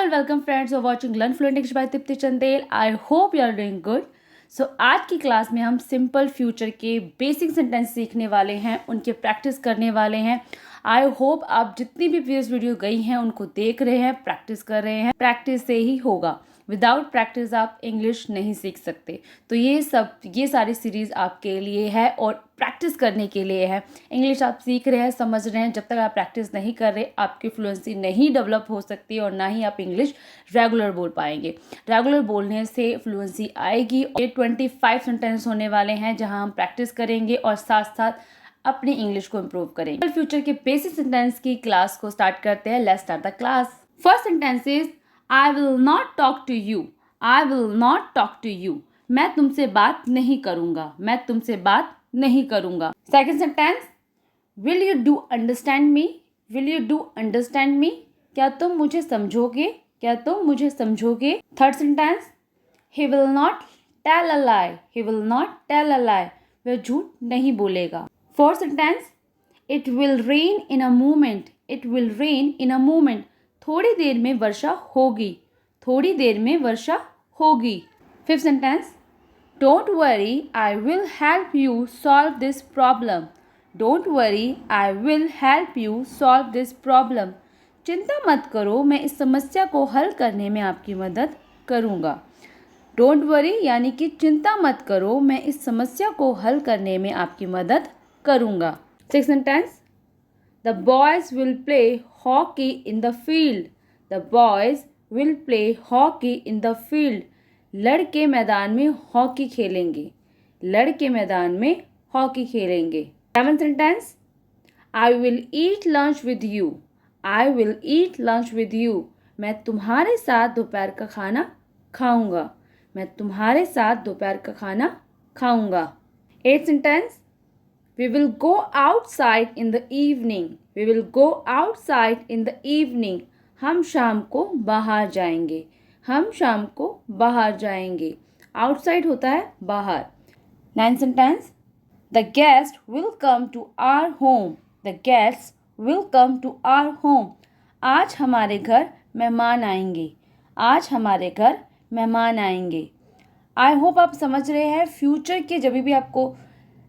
And welcome friends और watching learn fluent English by Deepti Chandel. I hope you are doing good. So आज की class में हम simple future के बेसिक सेंटेंस सीखने वाले हैं, उनके प्रैक्टिस करने वाले हैं। आई होप आप जितनी भी प्रीवियस वीडियो गई हैं उनको देख रहे हैं, प्रैक्टिस कर रहे हैं। प्रैक्टिस से ही होगा, विदाउट प्रैक्टिस आप इंग्लिश नहीं सीख सकते। तो ये सारी सीरीज़ आपके लिए है और प्रैक्टिस करने के लिए है। इंग्लिश आप सीख रहे हैं, समझ रहे हैं, जब तक आप प्रैक्टिस नहीं कर रहे आपकी फ्लुएंसी नहीं डेवलप हो सकती और ना ही आप इंग्लिश रेगुलर बोल पाएंगे। रेगुलर बोलने से फ्लुएंसी आएगी। ये 25 सेंटेंस होने वाले हैं जहां हम प्रैक्टिस करेंगे और साथ साथ अपनी इंग्लिश को इम्प्रूव करेंगे। फ्यूचर के बेसिक सेंटेंस की क्लास को स्टार्ट करते हैं। Let's start the class. First sentence is I will not talk to you. I will not talk to you. मैं तुमसे बात नहीं करूंगा। मैं तुमसे बात नहीं करूंगा। Second sentence, Will you do understand me? Will you do understand me? क्या तुम मुझे समझोगे? क्या तुम मुझे समझोगे? Third sentence, He will not tell a lie. He will not tell a lie. वह झूठ नहीं बोलेगा। Fourth sentence, It will rain in a moment. It will rain in a moment. थोड़ी देर में वर्षा होगी। थोड़ी देर में वर्षा होगी। Fifth sentence, don't worry, I will help you solve this problem. Don't worry, I will help you solve this problem. चिंता मत करो, मैं इस समस्या को हल करने में आपकी मदद करूँगा। डोंट वरी यानी कि चिंता मत करो, मैं इस समस्या को हल करने में आपकी मदद करूँगा। Sixth sentence, The boys will play hockey in the field. The boys will play hockey in the field. लड़के मैदान में हॉकी खेलेंगे। लड़के मैदान में हॉकी खेलेंगे। Seventh sentence, I will eat lunch with you. I will eat lunch with you. मैं तुम्हारे साथ दोपहर का खाना खाऊंगा। मैं तुम्हारे साथ दोपहर का खाना खाऊंगा। Eight sentence, We will go outside in the evening. We will go outside in the evening. हम शाम को बाहर जाएंगे। हम शाम को बाहर जाएंगे। Outside होता है बाहर। Ninth sentence, The guest will come to our home. The guests will come to our home. आज हमारे घर मेहमान आएंगे। आज हमारे घर मेहमान आएंगे। आई होप आप समझ रहे हैं। फ्यूचर के जब भी आपको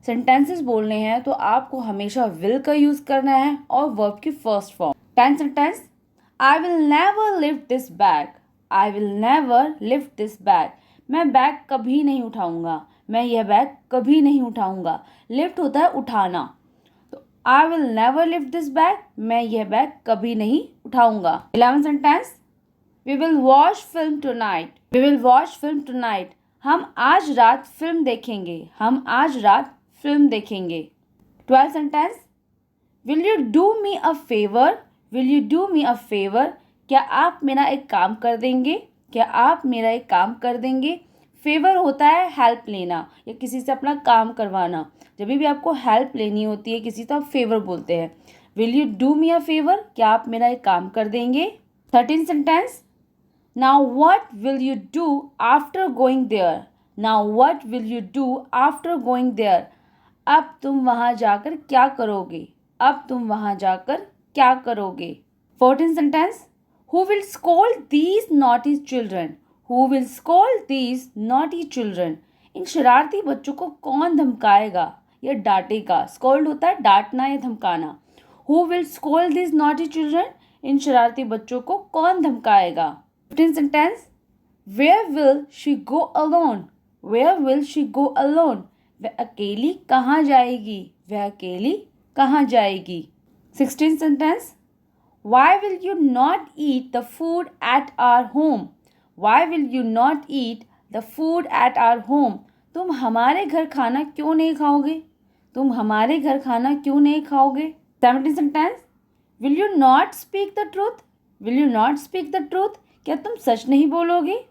सेंटेंसेस बोलने हैं तो आपको हमेशा विल का यूज करना है और वर्ब की first form. Tenth sentence, I will never lift this bag. I will never lift this bag. मैं बैग कभी नहीं उठाऊंगा। मैं यह बैग कभी नहीं उठाऊंगा। लिफ्ट होता है उठाना। तो I will never lift this bag, मैं यह बैग कभी नहीं उठाऊंगा। 11th sentence, we will watch film tonight. We will watch film tonight. हम आज रात फिल्म देखेंगे। हम आज रात फिल्म देखेंगे। 12th sentence, will you do me a favour. Will you do me a favour. क्या आप मेरा एक काम कर देंगे? क्या आप मेरा एक काम कर देंगे? फेवर होता है हेल्प लेना या किसी से अपना काम करवाना। जब भी आपको हेल्प लेनी होती है किसी, तो आप फेवर बोलते हैं। Will you do me a favour, क्या आप मेरा एक काम कर देंगे? 13th sentence, now what will you do after going there. Now what will you do after going there. अब तुम वहाँ जाकर क्या करोगे? अब तुम वहाँ जाकर क्या करोगे? 14th sentence, who will scold these naughty children. Who will scold these naughty children. इन शरारती बच्चों को कौन धमकाएगा या डांटेगा? स्कोल्ड होता है डांटना या धमकाना। Who will scold these naughty children. इन शरारती बच्चों को कौन धमकाएगा? 15th sentence, where will she go alone. Where will she go alone. वह अकेली कहाँ जाएगी? वह अकेली कहाँ जाएगी? 16th sentence, why will you not eat the food at our home. Why will you not eat the food at our home. तुम हमारे घर खाना क्यों नहीं खाओगे? तुम हमारे घर खाना क्यों नहीं खाओगे? 17th sentence, will you not speak the truth. Will you not speak the truth. क्या तुम सच नहीं बोलोगे?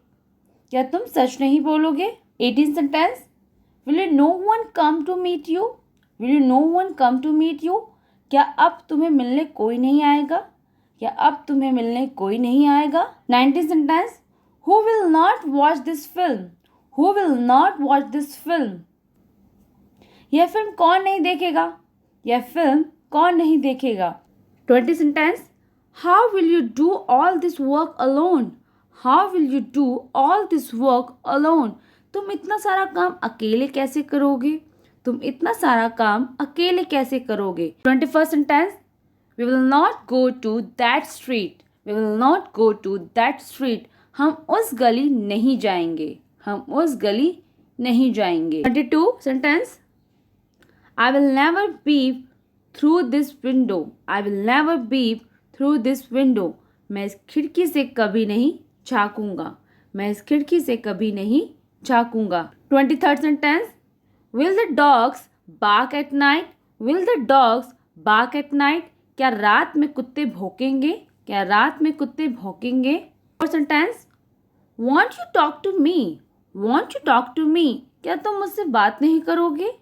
क्या तुम सच नहीं बोलोगे? 18th sentence, Will you no one come to meet you? Will you no one come to meet you? क्या अब तुम्हें मिलने कोई नहीं आएगा? क्या अब तुम्हें मिलने कोई नहीं आएगा? 19th sentence, Who will not watch this film? Who will not watch this film? यह फिल्म कौन नहीं देखेगा? यह फिल्म कौन नहीं देखेगा? 20th sentence, How will you do all this work alone? How will you do all this work alone? तुम इतना सारा काम अकेले कैसे करोगे? तुम इतना सारा काम अकेले कैसे करोगे? 21st sentence. We will not go to that street. We will not go to that street. हम उस गली नहीं जाएंगे. हम उस गली नहीं जाएंगे. 22 sentence. I will never peep through this window. I will never peep through this window. मैं इस खिड़की से कभी नहीं झांकूंगा. मैं इस खिड़की से कभी नहीं झांकूंगा. 23rd sentence. Will the dogs bark at night? Will the dogs bark at night? क्या रात में कुत्ते भौंकेंगे? क्या रात में कुत्ते भौंकेंगे? 4th sentence. Won't you talk to me? Won't you talk to me? क्या तुम मुझसे बात नहीं करोगे?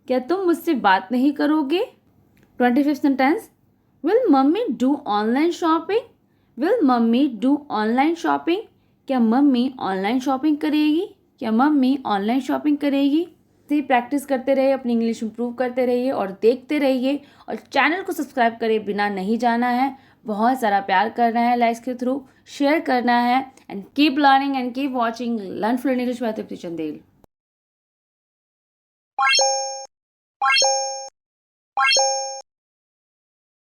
क्या तुम मुझसे बात नहीं करोगे? 25th sentence. Will mummy do online shopping? Will mummy do online shopping? क्या मम्मी ऑनलाइन शॉपिंग करेगी? क्या मम्मी ऑनलाइन शॉपिंग करेगी? से प्रैक्टिस करते रहिए, अपनी इंग्लिश इंप्रूव करते रहिए और देखते रहिए और चैनल को सब्सक्राइब करे बिना नहीं जाना है. बहुत सारा प्यार करना है, लाइक्स के थ्रू शेयर करना है. And keep learning and keep watching learn fluent English bye Tripti Chandel.